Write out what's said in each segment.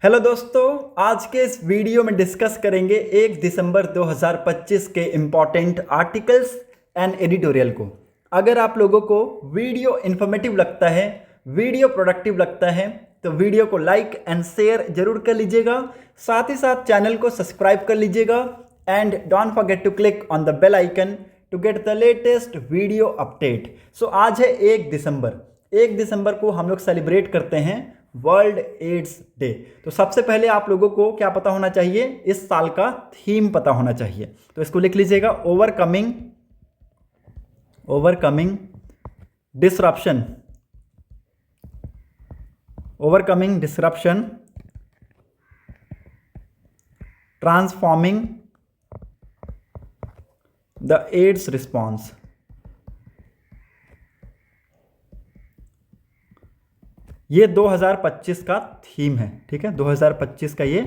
Hello दोस्तों, आज के इस वीडियो में डिस्कस करेंगे 1 दिसंबर 2025 के इम्पॉर्टेंट आर्टिकल्स एंड एडिटोरियल को। अगर आप लोगों को वीडियो इन्फॉर्मेटिव लगता है, वीडियो प्रोडक्टिव लगता है, तो वीडियो को लाइक एंड शेयर जरूर कर लीजिएगा। साथ ही साथ चैनल को सब्सक्राइब कर लीजिएगा and don't forget to click on the bell icon to get the latest video update. So आज है 1 दिसंबर को हम लोग सेलिब्रेट करते हैं वर्ल्ड एड्स डे। तो सबसे पहले आप लोगों को क्या पता होना चाहिए, इस साल का थीम पता होना चाहिए। तो इसको लिख लीजिएगा, overcoming disruption transforming the AIDS response. ये 2025 का थीम है, ठीक है। 2025 का ये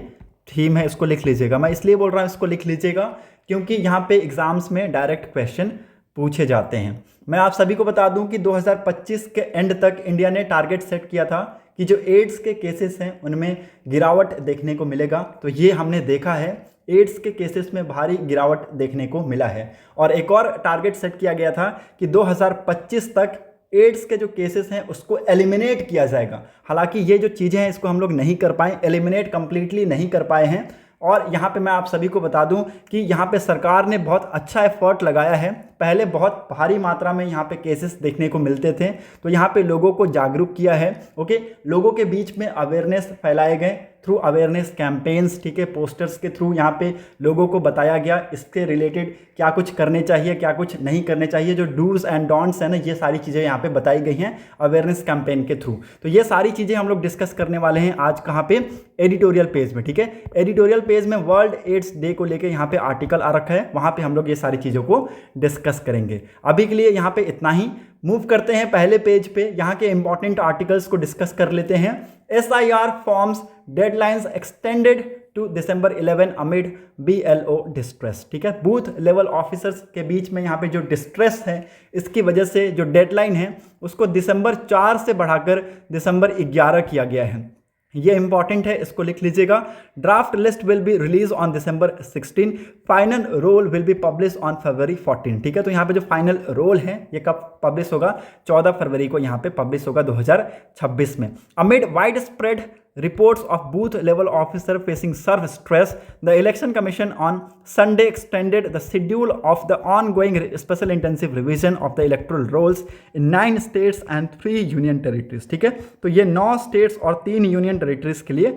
थीम है, इसको लिख लीजिएगा। मैं इसलिए बोल रहा हूँ इसको लिख लीजिएगा क्योंकि यहाँ पे एग्जाम्स में डायरेक्ट क्वेश्चन पूछे जाते हैं। मैं आप सभी को बता दूं कि 2025 के एंड तक इंडिया ने टारगेट सेट किया था कि जो एड्स के केसेस हैं उनमें गिरावट देखने को मिलेगा। तो ये हमने देखा है, एड्स के केसेस में भारी गिरावट देखने को मिला है। और एक और टारगेट सेट किया गया था कि 2025 तक एड्स के जो केसेस हैं उसको एलिमिनेट किया जाएगा। हालांकि ये जो चीज़ें हैं इसको हम लोग नहीं कर पाए, एलिमिनेट कंप्लीटली नहीं कर पाए हैं। और यहाँ पे मैं आप सभी को बता दूं कि यहाँ पे सरकार ने बहुत अच्छा एफर्ट लगाया है। पहले बहुत भारी मात्रा में यहाँ पे केसेस देखने को मिलते थे, तो यहाँ पे लोगों को जागरूक किया है। ओके, लोगों के बीच में अवेयरनेस फैलाए गए थ्रू अवेयरनेस कैंपेन्स, ठीक है, पोस्टर्स के थ्रू यहाँ पे लोगों को बताया गया इसके रिलेटेड क्या कुछ करने चाहिए, क्या कुछ नहीं करने चाहिए। जो डूज एंड डोंट्स है ना, ये सारी चीज़ें यहाँ पे बताई गई हैं अवेयरनेस कैंपेन के थ्रू। तो ये सारी चीज़ें हम लोग डिस्कस करने वाले हैं आज कहाँ पे, एडिटोरियल पेज में, ठीक है। एडिटोरियल पेज में वर्ल्ड एड्स डे को लेकर यहाँ पे आर्टिकल आ रखा है, वहाँ पे हम लोग ये सारी चीज़ों को डिस्कस करेंगे। अभी के लिए यहाँ पे इतना ही। मूव करते हैं पहले पेज पे, यहाँ के इंपॉर्टेंट आर्टिकल्स को डिस्कस कर लेते हैं। SIR forms deadlines extended to December 11 amid BLO distress, ठीक है। बूथ लेवल ऑफिसर्स के बीच में यहाँ पे जो डिस्ट्रेस है, इसकी वजह से जो डेडलाइन है उसको दिसंबर 4 से बढ़ाकर दिसंबर 11 किया गया है। ये इंपॉर्टेंट है, इसको लिख लीजिएगा। Draft list will be release on December 16, final roll will be publish on February 14, ठीक है। तो यहाँ पे जो फाइनल रोल है ये कब पब्लिश होगा, 14 फरवरी को यहाँ पे पब्लिश होगा 2026 में। Amid wide spread reports of booth level officer facing serve stress, the election commission on Sunday extended the schedule of the ongoing special intensive revision of the electoral rolls in 9 states and 3 union territories, ठीक है। तो ये 9 states और 3 union territories के लिए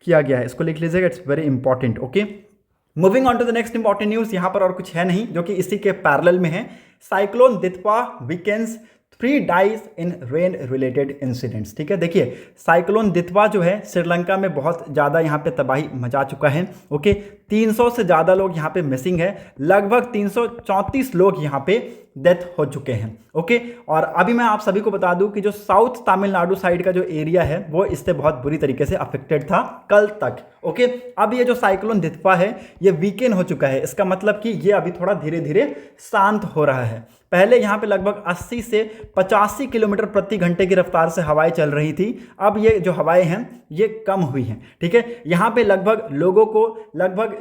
किया गया है, इसको लिख लीजिएगा, it's very important. Okay, moving on to the next important news. यहाँ पर और कुछ है नहीं, जो कि इसी के पैरेलल में है। Cyclone Ditwah weakens 3 dies in rain related incidents, ठीक है। देखिए, साइक्लोन दितवा जो है श्रीलंका में बहुत ज़्यादा यहाँ पे तबाही मचा चुका है। ओके, 300 से ज़्यादा लोग यहाँ पे मिसिंग है, लगभग 334 लोग यहाँ पे डेथ हो चुके हैं। ओके, और अभी मैं आप सभी को बता दूं कि जो साउथ तमिलनाडु साइड का जो एरिया है वो इससे बहुत बुरी तरीके से अफेक्टेड था कल तक। ओके, अब ये जो साइक्लोन दितवा है ये वीकेंड हो चुका है, इसका मतलब कि ये अभी थोड़ा धीरे धीरे शांत हो रहा है। पहले यहाँ पे लगभग 80 से 85 किलोमीटर प्रति घंटे की रफ्तार से हवाएं चल रही थी, अब ये जो हवाएं हैं ये कम हुई हैं, ठीक है। यहाँ पे लगभग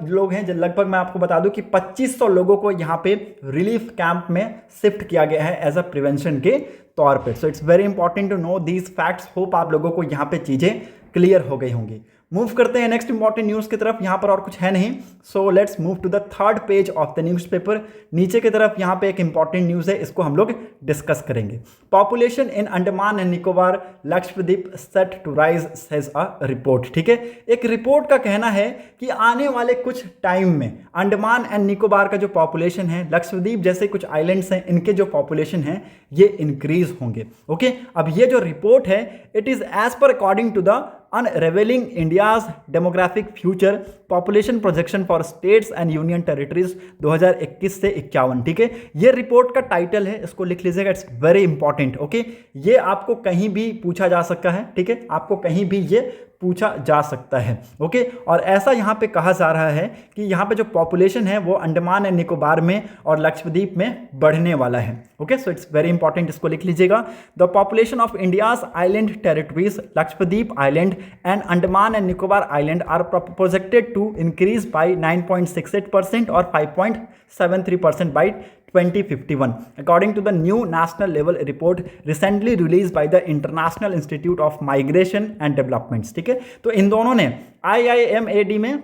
लोग हैं, लगभग मैं आपको बता दूं कि 2500 लोगों को यहाँ पे रिलीफ कैंप में शिफ्ट किया गया है एज अ प्रिवेंशन के तौर पे। So it's very important to know these facts. Hope आप लोगों को यहाँ पे चीज़ें क्लियर हो गई होंगी। मूव करते हैं नेक्स्ट इंपॉर्टेंट न्यूज़ की तरफ। यहाँ पर और कुछ है नहीं, so let's move to the third page of the newspaper. नीचे की तरफ यहाँ पे एक इंपॉर्टेंट न्यूज़ है, इसको हम लोग डिस्कस करेंगे। Population in Andaman and Nicobar Lakshadweep set to rise says a report, ठीक है। एक रिपोर्ट का कहना है कि आने वाले कुछ टाइम में अंडमान एंड निकोबार का जो पॉपुलेशन है, लक्षद्वीप जैसे कुछ आइलैंड्स हैं, इनके जो पॉपुलेशन है ये इंक्रीज होंगे। ओके, अब ये जो रिपोर्ट है it is as per according to the unravelling India's demographic future population projection for states and union territories 2021 से 51, ठीक है। ये रिपोर्ट का टाइटल है, इसको लिख लीजिएगा, इट्स वेरी इंपॉर्टेंट। ओके, ये आपको कहीं भी पूछा जा सकता है, ठीक है, आपको कहीं भी ये पूछा जा सकता है। ओके, और ऐसा यहाँ पे कहा जा रहा है कि यहाँ पे जो पॉपुलेशन है वो अंडमान एंड निकोबार में और लक्षद्वीप में बढ़ने वाला है। Okay, so it's very important, इसको लिख लीजिएगा। The population of India's island territories Lakshadweep island and Andaman and Nicobar island are projected to increase by 9.68% और 5.73% by 2051 according to the new national level report recently released by the International Institute of Migration and Development। ठीक है, तो इन दोनों ने IIMAD में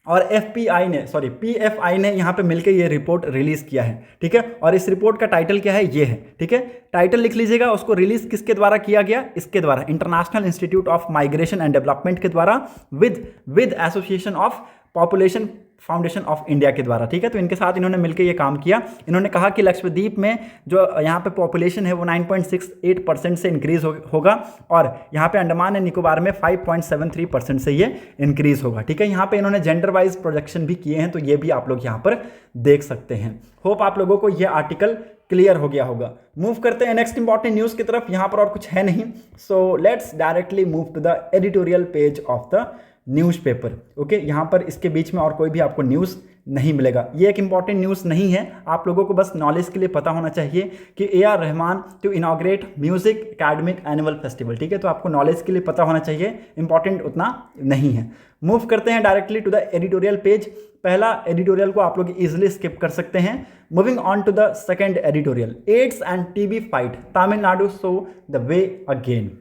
और PFI ने यहाँ पे मिलकर ये रिपोर्ट रिलीज किया है। ठीक है, और इस रिपोर्ट का टाइटल क्या है, ये है। ठीक है, टाइटल लिख लीजिएगा। उसको रिलीज किसके द्वारा किया गया, इसके द्वारा, international institute of migration and development के द्वारा with association of population foundation of India के द्वारा। ठीक है, तो इनके साथ इन्होंने मिलकर ये काम किया। इन्होंने कहा कि लक्षद्वीप में जो यहाँ पे पॉपुलेशन है वो 9.68% से इंक्रीज होगा और यहाँ पे अंडमान एंड निकोबार में 5.73% से ये इंक्रीज होगा। ठीक है, यहाँ पे इन्होंने जेंडर वाइज प्रोजेक्शन भी किए हैं, तो ये भी आप लोग यहाँ पर देख सकते हैं। होप आप लोगों को ये आर्टिकल क्लियर हो गया होगा। मूव करते हैं नेक्स्ट इंपॉर्टेंट न्यूज़ की तरफ। यहाँ पर और कुछ है नहीं, so let's directly move to the editorial page of the newspaper. Okay, यहाँ पर इसके बीच में और कोई भी आपको न्यूज़ नहीं मिलेगा। ये एक इंपॉर्टेंट न्यूज़ नहीं है, आप लोगों को बस नॉलेज के लिए पता होना चाहिए कि AR Rahman to inaugurate music academic annual festival. ठीक है, तो आपको नॉलेज के लिए पता होना चाहिए, इंपॉर्टेंट उतना नहीं है। मूव करते हैं directly to the editorial page. पहला एडिटोरियल को आप लोग इजिली स्किप कर सकते हैं। Moving on to the second editorial, AIDS and TB fight, Tamil Nadu show the way again.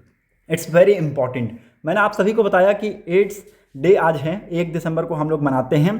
It's very important. मैंने आप सभी को बताया कि एड्स डे आज है, 1 दिसंबर को हम लोग मनाते हैं,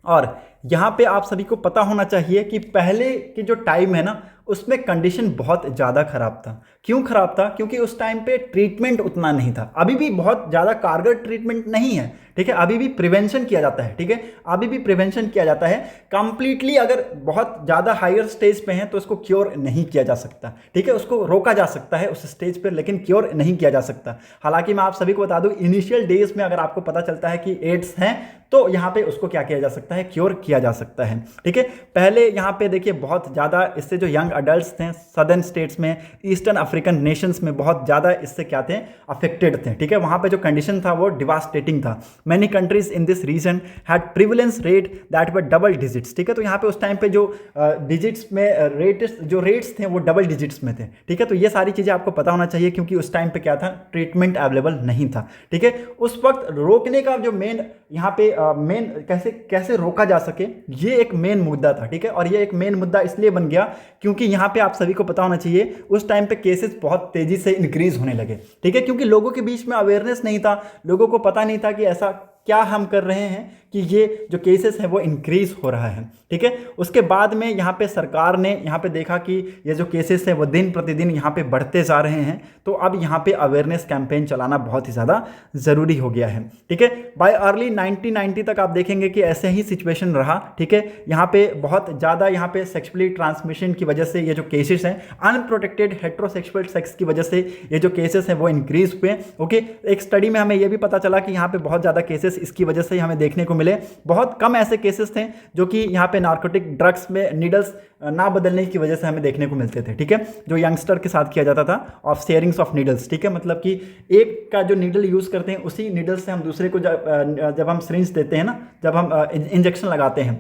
और यहाँ पे आप सभी को पता होना चाहिए कि पहले की जो टाइम है ना, उसमें कंडीशन बहुत ज़्यादा ख़राब था। क्यों ख़राब था? क्योंकि उस टाइम पे ट्रीटमेंट उतना नहीं था। अभी भी बहुत ज़्यादा कारगर ट्रीटमेंट नहीं है। ठीक है, अभी भी प्रिवेंशन किया जाता है। ठीक है, अभी भी प्रिवेंशन किया जाता है। कंप्लीटली अगर बहुत ज़्यादा हायर स्टेज पे हैं तो उसको क्योर नहीं किया जा सकता। ठीक है, उसको रोका जा सकता है उस स्टेज पे, लेकिन क्योर नहीं किया जा सकता। हालांकि मैं आप सभी को बता दूं, इनिशियल डेज में अगर आपको पता चलता है कि एड्स हैं तो यहाँ पे उसको क्या किया जा सकता है, क्योर किया जा सकता है। ठीक है, पहले यहाँ पे देखिए बहुत ज़्यादा इससे जो यंग अडल्ट्स थे सदर्न स्टेट्स में, ईस्टर्न अफ्रीकन नेशंस में बहुत ज़्यादा इससे क्या थे, अफेक्टेड थे। ठीक है, वहाँ पे जो कंडीशन था वो डिवास्टेटिंग था। Many countries in this region had prevalence rate that were double digits. ठीक है, तो यहाँ पे उस टाइम पे जो डिजिट्स में रेट्स थे वो डबल डिजिट्स में थे। ठीक है, तो ये सारी चीज़ें आपको पता होना चाहिए, क्योंकि उस टाइम पे क्या था, ट्रीटमेंट अवेलेबल नहीं था। ठीक है, उस वक्त रोकने का जो मेन यहाँ पे मेन कैसे रोका जा सके, ये एक मेन मुद्दा था। ठीक है, और ये एक मेन मुद्दा इसलिए बन गया क्योंकि यहाँ पे आप सभी को पता होना चाहिए उस टाइम पे केसेस बहुत तेजी से इंक्रीज होने लगे। ठीक है, क्योंकि लोगों के बीच में अवेयरनेस नहीं था, लोगों को पता नहीं था कि ऐसा क्या हम कर रहे हैं कि ये जो केसेस है वो इंक्रीज हो रहा है। ठीक है, उसके बाद में यहाँ पे सरकार ने यहाँ पे देखा कि ये जो केसेस है वो दिन प्रतिदिन यहाँ पे बढ़ते जा रहे हैं, तो अब यहाँ पे अवेयरनेस कैंपेन चलाना बहुत ही ज़्यादा ज़रूरी हो गया है। ठीक है, बाय अर्ली 1990 तक आप देखेंगे कि ऐसे ही सिचुएशन रहा। ठीक है, यहाँ पे बहुत ज़्यादा यहाँ पे सेक्सुअली ट्रांसमिशन की वजह से ये जो केसेस हैं, अनप्रोटेक्टेड हेट्रोसेक्सुअल सेक्स की वजह से ये जो केसेस हैं वो इंक्रीज हुए। ओके, एक स्टडी में हमें ये भी पता चला कि यहाँ पे बहुत ज़्यादा केसेस इसकी वजह से हमें देखने को मिले। बहुत कम ऐसे केसेस थे जो कि यहाँ पे नार्कोटिक ड्रग्स में नीडल्स ना बदलने की वजह से हमें देखने को मिलते थे। ठीक है, जो यंगस्टर के साथ किया जाता था ऑफ शेयरिंग्स ऑफ नीडल्स। ठीक है, मतलब कि एक का जो नीडल यूज़ करते हैं उसी नीडल से हम दूसरे को जब हम सिरिंज देते हैं ना, जब हम इंजेक्शन लगाते हैं,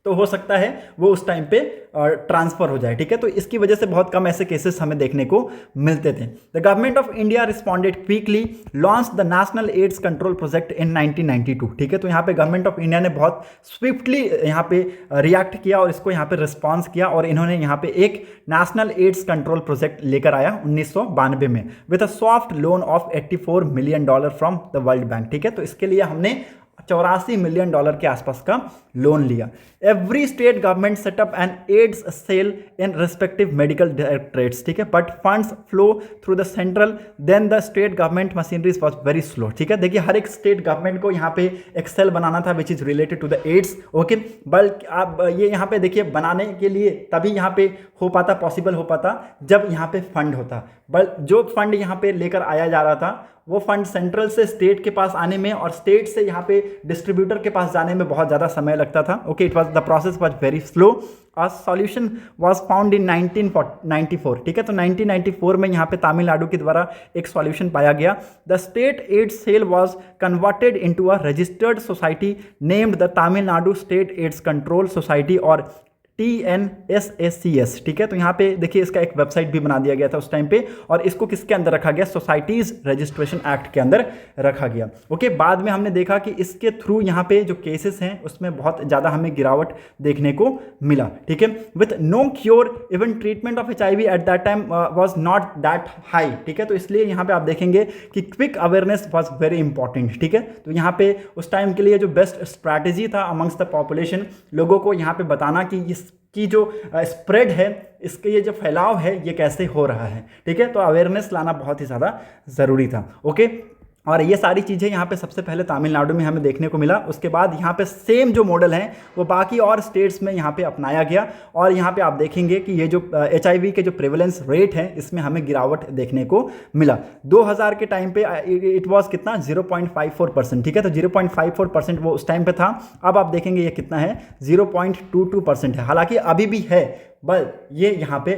तो हो सकता है वो उस टाइम पे ट्रांसफर हो जाए। ठीक है, तो इसकी वजह से बहुत कम ऐसे केसेस हमें देखने को मिलते थे। The government of India responded quickly, launch the national AIDS control project in 1992। ठीक है, तो यहाँ पे गवर्नमेंट ऑफ इंडिया ने बहुत स्विफ्टली यहाँ पे रिएक्ट किया और इसको यहाँ पे रिस्पॉन्स किया, और इन्होंने यहाँ पे एक नेशनल एड्स कंट्रोल प्रोजेक्ट लेकर आया 1992 में with a soft loan of $84 million from the world bank. ठीक है, तो इसके लिए हमने $84 मिलियन के आसपास का लोन लिया। Every state government setup an AIDS cell in respective medical directorates. ठीक है, but funds flow through the central, then the state government machineries was very slow. ठीक है, देखिए हर एक स्टेट गवर्नमेंट को यहाँ पे एक सेल बनाना था which is related to the AIDS. Okay, बल्कि आप ये यहाँ पे देखिए बनाने के लिए तभी यहाँ पे हो पाता, पॉसिबल हो पाता जब यहाँ पे फंड होता। बट जो फंड यहाँ पे लेकर आया जा रहा था वो फंड सेंट्रल से स्टेट के पास आने में और स्टेट से यहाँ पे डिस्ट्रीब्यूटर के पास जाने में बहुत ज़्यादा समय लगता था। Okay, it was the process was very slow. A solution was found in 1994। ठीक है, तो 1994 में यहाँ पे तमिलनाडु के द्वारा एक सॉल्यूशन पाया गया। The state AIDS cell was converted into a registered society named the Tamil Nadu state AIDS control society और TNSACS। ठीक है, तो यहाँ पे देखिए इसका एक वेबसाइट भी बना दिया गया था उस टाइम पे, और इसको किसके अंदर रखा गया, सोसाइटीज रजिस्ट्रेशन एक्ट के अंदर रखा गया। ओके, बाद में हमने देखा कि इसके थ्रू यहाँ पे जो केसेस हैं उसमें बहुत ज़्यादा हमें गिरावट देखने को मिला। ठीक है, with no cure even treatment of HIV at that time was not that high. ठीक है, तो इसलिए यहाँ पे आप देखेंगे कि quick awareness was very important. ठीक है, तो यहाँ पे उस टाइम के लिए जो बेस्ट स्ट्रैटेजी था अमंग्स द पॉपुलेशन, लोगों को यहाँ पे बताना कि इसकी जो स्प्रेड है, इसके ये जो फैलाव है ये कैसे हो रहा है। ठीक है, तो अवेयरनेस लाना बहुत ही ज़्यादा ज़रूरी था। ओके, और ये सारी चीज़ें यहाँ पे सबसे पहले तमिलनाडु में हमें देखने को मिला। उसके बाद यहाँ पे सेम जो मॉडल है वो बाकी और स्टेट्स में यहाँ पे अपनाया गया, और यहाँ पे आप देखेंगे कि ये जो HIV के जो प्रेवलेंस रेट है इसमें हमें गिरावट देखने को मिला। 2000 के टाइम पे इट वाज कितना 0.54%। ठीक है, तो 0.54% वो उस टाइम पे था। अब आप देखेंगे ये कितना है, 0.22% है। हालांकि अभी भी है, बट ये यहाँ पे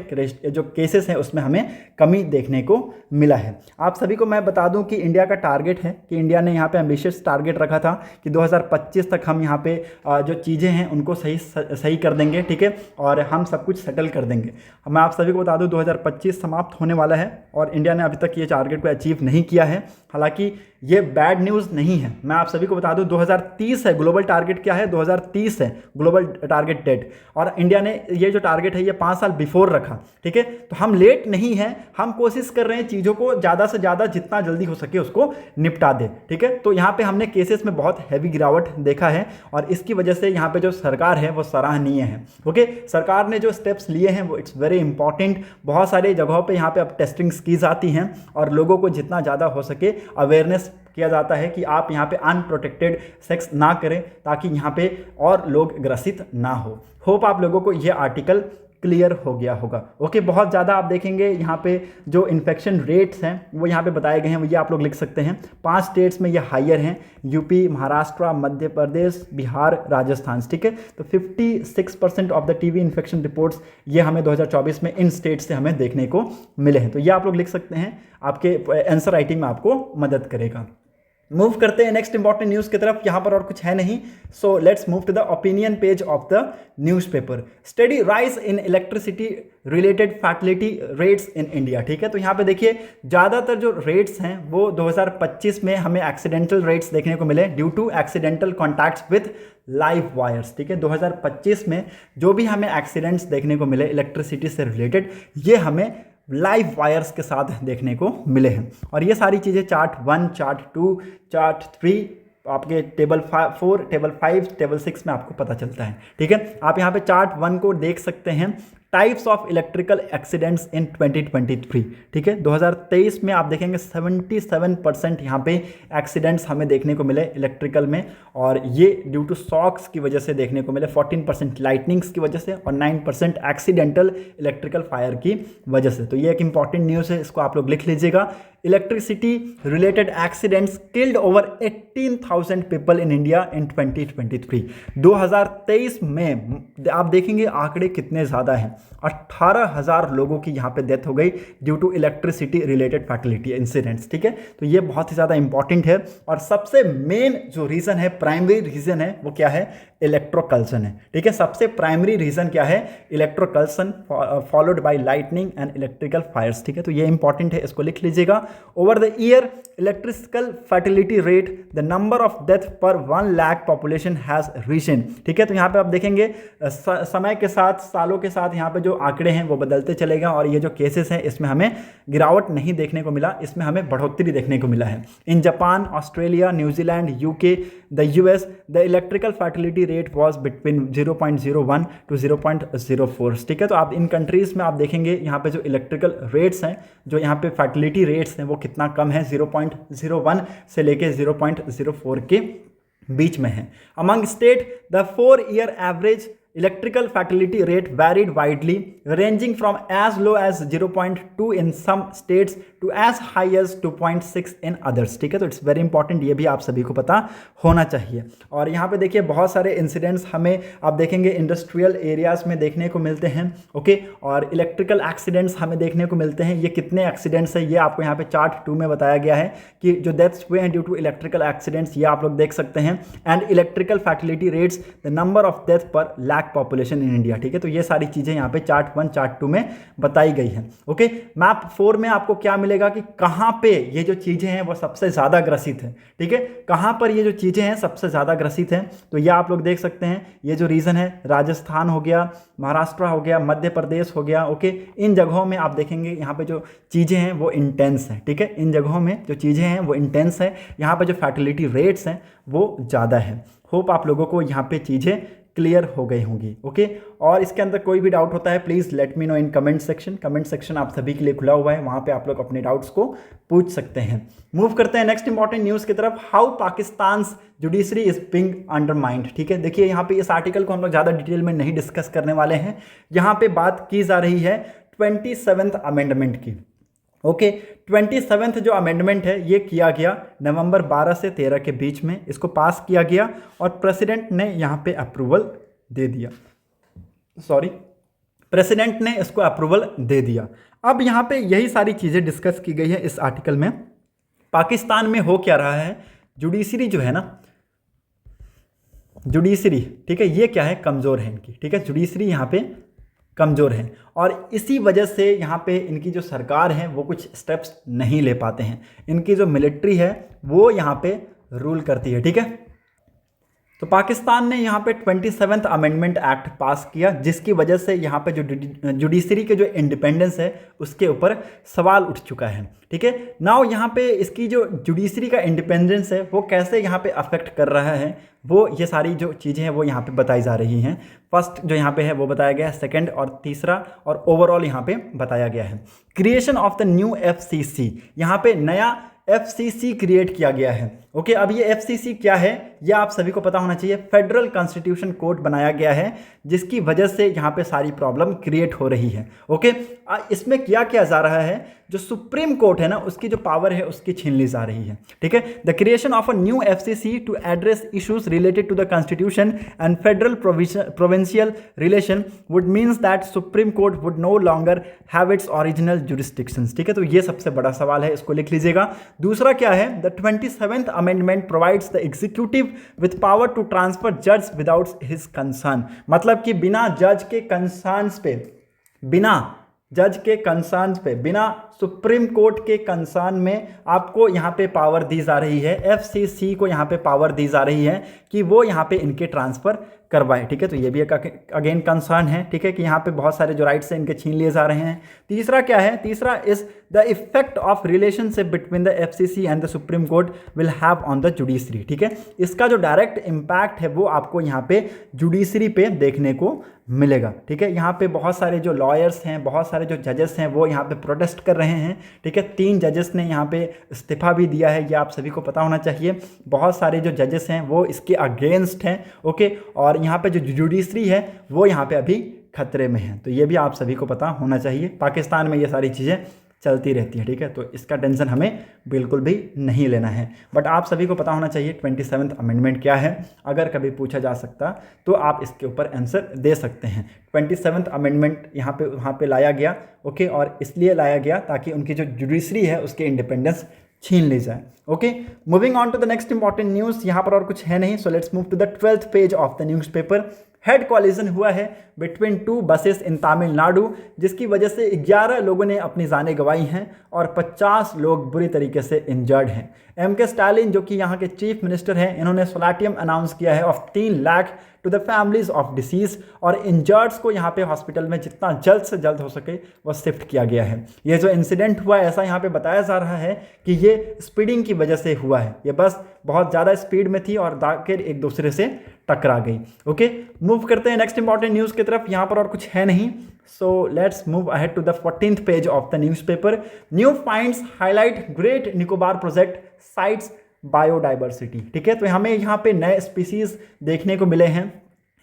जो केसेस हैं उसमें हमें कमी देखने को मिला है। आप सभी को मैं बता दूं कि इंडिया का टारगेट है कि इंडिया ने यहाँ पे एम्बिशियस टारगेट रखा था कि 2025 तक हम यहाँ पे जो चीज़ें हैं उनको सही कर देंगे। ठीक है, और हम सब कुछ सेटल कर देंगे। मैं आप सभी को बता दूं 2025 समाप्त होने वाला है और इंडिया ने अभी तक ये टारगेट को अचीव नहीं किया है। हालांकि ये बैड न्यूज़ नहीं है। मैं आप सभी को बता दूं 2030 है ग्लोबल टारगेट, क्या है 2030 है ग्लोबल टारगेट डेट, और इंडिया ने ये जो टारगेट है ये 5 साल बिफोर रखा। ठीक है, तो हम लेट नहीं हैं, हम कोशिश कर रहे हैं चीज़ों को ज़्यादा से ज़्यादा जितना जल्दी हो सके उसको निपटा दे। ठीक है, तो यहाँ पे हमने केसेस में बहुत हैवी गिरावट देखा है, और इसकी वजह से यहाँ पे जो सरकार है वो सराहनीय है। ओके, सरकार ने जो स्टेप्स लिए हैं वो इट्स वेरी इंपॉर्टेंट। बहुत सारे जगहों पे यहाँ पे अब टेस्टिंग्स की जाती हैं और लोगों को जितना ज़्यादा हो सके अवेयरनेस किया जाता है कि आप यहाँ पे अनप्रोटेक्टेड सेक्स ना करें, ताकि यहाँ पे और लोग ग्रसित ना हो। होप आप लोगों को ये आर्टिकल क्लियर हो गया होगा। ओके, बहुत ज़्यादा आप देखेंगे यहाँ पे जो इन्फेक्शन रेट्स हैं वो यहाँ पे बताए गए हैं, ये आप लोग लिख सकते हैं। 5 स्टेट्स में ये हायर हैं, यूपी, महाराष्ट्र, मध्य प्रदेश, बिहार, राजस्थान। ठीक है, तो 56% of the TB infection reports ये हमें 2024 में इन स्टेट से हमें देखने को मिले हैं। तो ये आप लोग लिख सकते हैं, आपके आंसर राइटिंग में आपको मदद करेगा। मूव करते हैं नेक्स्ट इंपॉर्टेंट न्यूज़ की तरफ। यहाँ पर और कुछ है नहीं, so let's move to the opinion page of the newspaper. Study rise in electricity related fatality rates in India. ठीक है, तो यहाँ पे देखिए ज़्यादातर जो रेट्स हैं वो 2025 में हमें एक्सीडेंटल रेट्स देखने को मिले due to accidental contacts with live wires. ठीक है, 2025 में जो भी हमें एक्सीडेंट्स देखने को मिले इलेक्ट्रिसिटी से रिलेटेड, ये हमें लाइव वायर्स के साथ देखने को मिले हैं। और ये सारी चीज़ें चार्ट 1, चार्ट 2, चार्ट 3, आपके टेबल 4, टेबल 5, टेबल 6 में आपको पता चलता है। ठीक है, आप यहाँ पे चार्ट 1 को देख सकते हैं, टाइप्स ऑफ इलेक्ट्रिकल एक्सीडेंट्स इन 2023। ठीक है, 2023 में आप देखेंगे 77% यहाँ पे एक्सीडेंट्स हमें देखने को मिले इलेक्ट्रिकल में, और ये ड्यू टू शॉक्स की वजह से देखने को मिले, 14% लाइटनिंग्स की वजह से और 9% एक्सीडेंटल इलेक्ट्रिकल फायर की वजह से। तो ये एक इंपॉर्टेंट न्यूज़ है, इसको आप लोग लिख लीजिएगा। Electricity related accidents killed over 18,000 people in India in 2023। 2023 में आप देखेंगे आंकड़े कितने ज़्यादा हैं, 18,000 लोगों की यहाँ पे डेथ हो गई due to electricity related fatality incidents. ठीक है, तो ये बहुत ही ज़्यादा इंपॉर्टेंट है, और सबसे मेन जो रीज़न है, प्राइमरी रीज़न है, वो क्या है, इलेक्ट्रोकल्सन है। ठीक है, सबसे प्राइमरी रीज़न क्या है, electrocution followed by lightning and electrical fires. ठीक है, तो ये इंपॉर्टेंट है, इसको लिख लीजिएगा। Over the year electrical fertility rate the number of death per 1 lakh population has रीचन। ठीक है, तो यहाँ पे आप देखेंगे समय के साथ, सालों के साथ यहाँ पे जो आंकड़े हैं वो बदलते चलेगा, और ये जो केसेस हैं इसमें हमें गिरावट नहीं देखने को मिला, इसमें हमें बढ़ोतरी देखने को मिला है। In Japan, Australia, New Zealand, UK, the US, the electrical fertility rate was between 0.01 to 0.04। ठीक है, तो आप इन कंट्रीज़ में आप देखेंगे यहाँ पे जो इलेक्ट्रिकल रेट्स हैं, जो यहाँ पे फर्टिलिटी रेट्स हैं वो कितना कम है, 0.01 से लेके 0.04 के बीच में है। Among state the 4-year average Electrical fatality rate varied widely, ranging from as low as 0.2 in some states to as high as 2.6 in others। ठीक है, तो इट्स वेरी इंपॉर्टेंट, ये भी आप सभी को पता होना चाहिए। और यहाँ पे देखिए बहुत सारे इंसिडेंट्स हमें आप देखेंगे इंडस्ट्रियल एरियाज में देखने को मिलते हैं, ओके, और इलेक्ट्रिकल एक्सीडेंट्स हमें देखने को मिलते हैं। ये कितने एक्सीडेंट्स हैं ये आपको यहाँ पे चार्ट 2 में बताया गया है कि जो डेथ्स हुए हैं ड्यू टू इलेक्ट्रिकल एक्सीडेंट्स, ये आप लोग देख सकते हैं। And electrical fatality rates, the number of death पर लाख पॉपुलेशन इन इंडिया। ठीक है, तो ये सारी चीजें यहाँ पे चार्ट 1 चार्ट 2 में बताई गई हैं। ओके, मैप 4 में आपको क्या मिलेगा कि कहां पे ये जो चीजें हैं वो सबसे ज्यादा ग्रसित है। ठीक है, कहां पर ये जो चीजें हैं सबसे ज्यादा ग्रसित हैं, तो ये आप लोग देख सकते हैं। ये जो रीजन है राजस्थान हो गया, महाराष्ट्र हो गया, मध्य प्रदेश हो गया। ओके, इन जगहों में आप देखेंगे यहाँ पे जो चीजें हैं वो इंटेंस है। ठीक है, इन जगहों में जो चीजें हैं वो इंटेंस है, यहाँ पे जो फैटिलिटी रेट्स हैं वो ज्यादा है। होप आप लोगों को यहाँ पे चीजें क्लियर हो गई होंगी। ओके, और इसके अंदर कोई भी डाउट होता है please let me know in comment section. Comment section आप सभी के लिए खुला हुआ है, वहाँ पे आप लोग अपने डाउट्स को पूछ सकते हैं। मूव करते हैं नेक्स्ट इंपॉर्टेंट न्यूज़ की तरफ। How Pakistan judiciary is being undermined. ठीक है, देखिए यहाँ पे इस आर्टिकल को हम लोग ज़्यादा डिटेल में नहीं डिस्कस करने वाले हैं। यहाँ पे बात की जा रही है 27th अमेंडमेंट की। ओके, 27th जो अमेंडमेंट है ये किया गया नवंबर 12 से 13 के बीच में, इसको पास किया गया और प्रेसिडेंट ने यहाँ पे अप्रूवल दे दिया। प्रेसिडेंट ने इसको अप्रूवल दे दिया। अब यहाँ पे यही सारी चीज़ें डिस्कस की गई है इस आर्टिकल में। पाकिस्तान में हो क्या रहा है, जुडिशरी जो है ना, जुडिशरी, ठीक है, ये क्या है, कमज़ोर है इनकी। ठीक है, जुडिशरी यहाँ पे कमज़ोर है और इसी वजह से यहाँ पे इनकी जो सरकार है वो कुछ स्टेप्स नहीं ले पाते हैं। इनकी जो मिलिट्री है वो यहाँ पे रूल करती है। ठीक है, तो पाकिस्तान ने यहाँ पे 27th अमेंडमेंट एक्ट पास किया, जिसकी वजह से यहाँ पे जो जुडिशरी के जो इंडिपेंडेंस है उसके ऊपर सवाल उठ चुका है। ठीक है, नाउ यहाँ पे इसकी जो जुडिशरी का इंडिपेंडेंस है वो कैसे यहाँ पे अफेक्ट कर रहा है, वो ये सारी जो चीज़ें हैं वो यहाँ पे बताई जा रही हैं। फर्स्ट जो यहाँ पे है वो बताया गया है, सेकंड और तीसरा और ओवरऑल यहाँ पे बताया गया है। Creation of the new FCC, यहाँ पे नया FCC क्रिएट किया गया है। ओके, अब ये FCC क्या है ये आप सभी को पता होना चाहिए। फेडरल कॉन्स्टिट्यूशन कोर्ट बनाया गया है जिसकी वजह से यहाँ पे सारी प्रॉब्लम क्रिएट हो रही है। ओके, इसमें क्या किया जा रहा है, जो सुप्रीम कोर्ट है ना उसकी जो पावर है उसकी छीन ली जा रही है। ठीक है, the creation of a new FCC to address issues related to the constitution and federal provincial relation would means that supreme court would no longer have its original jurisdictions. ठीक है, तो ये सबसे बड़ा सवाल है, इसको लिख लीजिएगा। दूसरा क्या है, the 27th amendment provides the executive with power to transfer जज विदाउट हिज कंसर्न। मतलब कि बिना जज के कंसर्न्स पे, बिना सुप्रीम कोर्ट के कंसर्न में आपको यहाँ पे पावर दी जा रही है, FCC को यहाँ पे पावर दी जा रही है कि वो यहाँ पे इनके ट्रांसफ़र करवाए। ठीक है, तो ये भी एक अगेन कंसर्न है। ठीक है, कि यहाँ पे बहुत सारे जो राइट्स हैं इनके छीन लिए जा रहे हैं। तीसरा क्या है, तीसरा is the effect of relationship between the FCC and the supreme court will have on the judiciary. ठीक है, इसका जो डायरेक्ट इम्पैक्ट है वो आपको यहाँ पे जुडिशरी पे देखने को मिलेगा। ठीक है, यहाँ पे बहुत सारे जो लॉयर्स हैं, बहुत सारे जो जजेस हैं वो यहाँ पे प्रोटेस्ट कर रहे हैं। ठीक है, 3 जजेस ने यहाँ पे इस्तीफा भी दिया है, ये आप सभी को पता होना चाहिए। बहुत सारे जो जजेस हैं वो इसके अगेंस्ट हैं। ओके, और यहाँ पे जो जुडिशरी है वो यहाँ पे अभी खतरे में है, तो ये भी आप सभी को पता होना चाहिए। पाकिस्तान में ये सारी चीज़ें चलती रहती है। ठीक है, तो इसका टेंशन हमें बिल्कुल भी नहीं लेना है, बट आप सभी को पता होना चाहिए 27th अमेंडमेंट क्या है। अगर कभी पूछा जा सकता तो आप इसके ऊपर आंसर दे सकते हैं। 27th अमेंडमेंट यहाँ पे वहाँ पे लाया गया। ओके, और इसलिए लाया गया ताकि उनकी जो जुडिशरी है उसके इंडिपेंडेंस छीन ली जाए। Okay, moving on to the next important news. यहाँ पर और कुछ है नहीं, so let's move to the 12th page of the newspaper. Head collision हुआ है बिटवीन 2 बसेस इन तमिलनाडु, जिसकी वजह से 11 लोगों ने अपनी जानें गंवाई हैं और 50 लोग बुरी तरीके से इंजर्ड हैं। MK स्टालिन जो कि यहाँ के चीफ मिनिस्टर हैं, इन्होंने सोलाटियम अनाउंस किया है of 3 lakh to the families of deceased, और इंजर्ड्स को यहाँ पे हॉस्पिटल में जितना जल्द से जल्द हो सके वो शिफ्ट किया गया है। ये जो इंसिडेंट हुआ ऐसा यहाँ पे बताया जा रहा है कि ये स्पीडिंग की वजह से हुआ है। ये बस बहुत ज़्यादा स्पीड में थी और जाकर एक दूसरे से टकरा गई। ओके, मूव करते हैं नेक्स्ट इंपॉर्टेंट न्यूज़ की तरफ। यहाँ पर और कुछ है नहीं, so let's move ahead to the 14th page of the newspaper. New finds highlight great Nicobar project sites biodiversity. ठीक है, तो हमें यहाँ पे नए स्पीसीज देखने को मिले हैं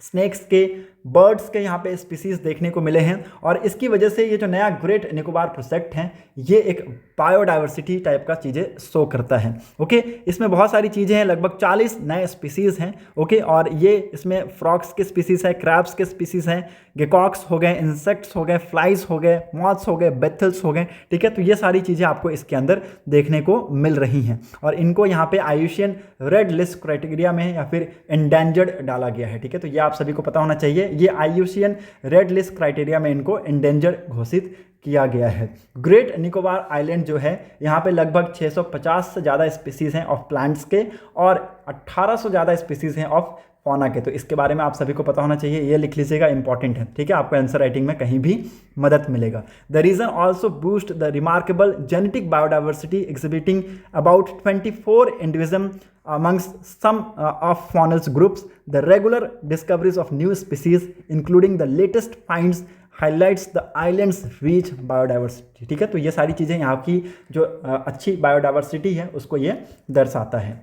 स्नेक्स के, बर्ड्स के यहाँ पे स्पीसीज देखने को मिले हैं और इसकी वजह से ये जो नया ग्रेट निकोबार प्रोजेक्ट है ये एक बायोडाइवर्सिटी टाइप का चीज़ें शो करता है। ओके, इसमें बहुत सारी चीज़ें हैं, लगभग 40 नए स्पीसीज़ हैं। ओके, और ये इसमें फ्रॉग्स के स्पीसीज़ है, क्रैब्स के स्पीसीज़ हैं, गेकॉक्स हो गए, इंसेक्ट्स हो गए, फ्लाइज हो गए, मॉथ्स हो गए, बेथल्स हो गए। ठीक है, तो ये सारी चीज़ें आपको इसके अंदर देखने को मिल रही हैं और इनको यहाँ पे IUCN रेड लिस्ट क्राइटेरिया में या फिर एंडेंजर्ड डाला गया है। ठीक है, तो ये आप सभी को पता होना चाहिए, ये IUCN रेड लिस्ट क्राइटेरिया में इनको एंडेंजर्ड घोषित किया गया है। ग्रेट निकोबार आइलैंड जो है यहाँ पे लगभग 650 से ज़्यादा स्पीसीज़ हैं ऑफ प्लांट्स के और 1800 से ज़्यादा स्पीसीज़ हैं ऑफ फौना के। तो इसके बारे में आप सभी को पता होना चाहिए, ये लिख लीजिएगा, इंपॉर्टेंट है। ठीक है, आपको आंसर राइटिंग में कहीं भी मदद मिलेगा। The reason also boost the remarkable genetic biodiversity exhibiting about 24 individual amongst some of faunal groups. The regular discoveries of new species including the latest finds highlights the island's rich biodiversity. ठीक है, तो ये सारी चीज़ें यहाँ की जो अच्छी बायोडाइवर्सिटी है उसको ये दर्शाता है।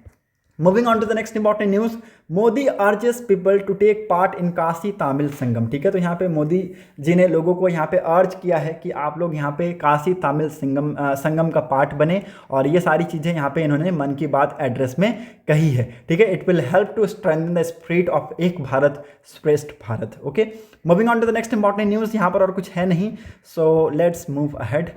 Moving on to the next important news, Modi urges people to take part in Kashi Tamil Sangam. ठीक है, तो यहाँ पे मोदी जी ने लोगों को यहाँ पे अर्ज किया है कि आप लोग यहाँ पे काशी तमिल संगम का पार्ट बने और ये सारी चीज़ें यहाँ पे इन्होंने मन की बात एड्रेस में कही है। ठीक है, it will help to strengthen the spirit of Ek Bharat Shreshtha Bharat. Okay, moving on to the next important news, यहाँ पर और कुछ है नहीं, so let's move ahead.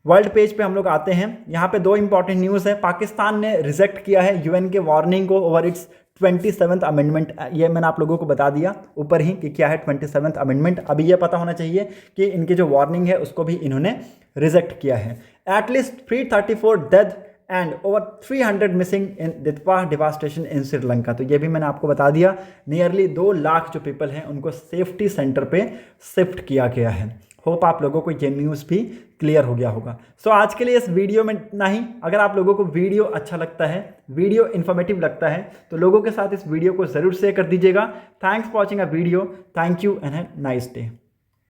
World page पे हम लोग आते हैं, यहाँ पे दो इंपॉर्टेंट न्यूज़ है। पाकिस्तान ने रिजेक्ट किया है UN के वार्निंग को ओवर इट्स 27th अमेंडमेंट। ये मैंने आप लोगों को बता दिया ऊपर ही कि क्या है 27th अमेंडमेंट। अभी ये पता होना चाहिए कि इनकी जो वार्निंग है उसको भी इन्होंने रिजेक्ट किया है। At least 334 death and over 300 missing in Ditwah devastation in Sri Lanka. तो ये भी मैंने आपको बता दिया, नियरली 2 लाख जो पीपल हैं उनको सेफ्टी सेंटर पे शिफ्ट किया गया है। होप आप लोगों को ये न्यूज़ भी क्लियर हो गया होगा। सो आज के लिए इस वीडियो में इतना ही। अगर आप लोगों को वीडियो अच्छा लगता है, वीडियो इन्फॉर्मेटिव लगता है तो लोगों के साथ इस वीडियो को ज़रूर शेयर कर दीजिएगा। Thanks for watching a video. Thank you and have nice day.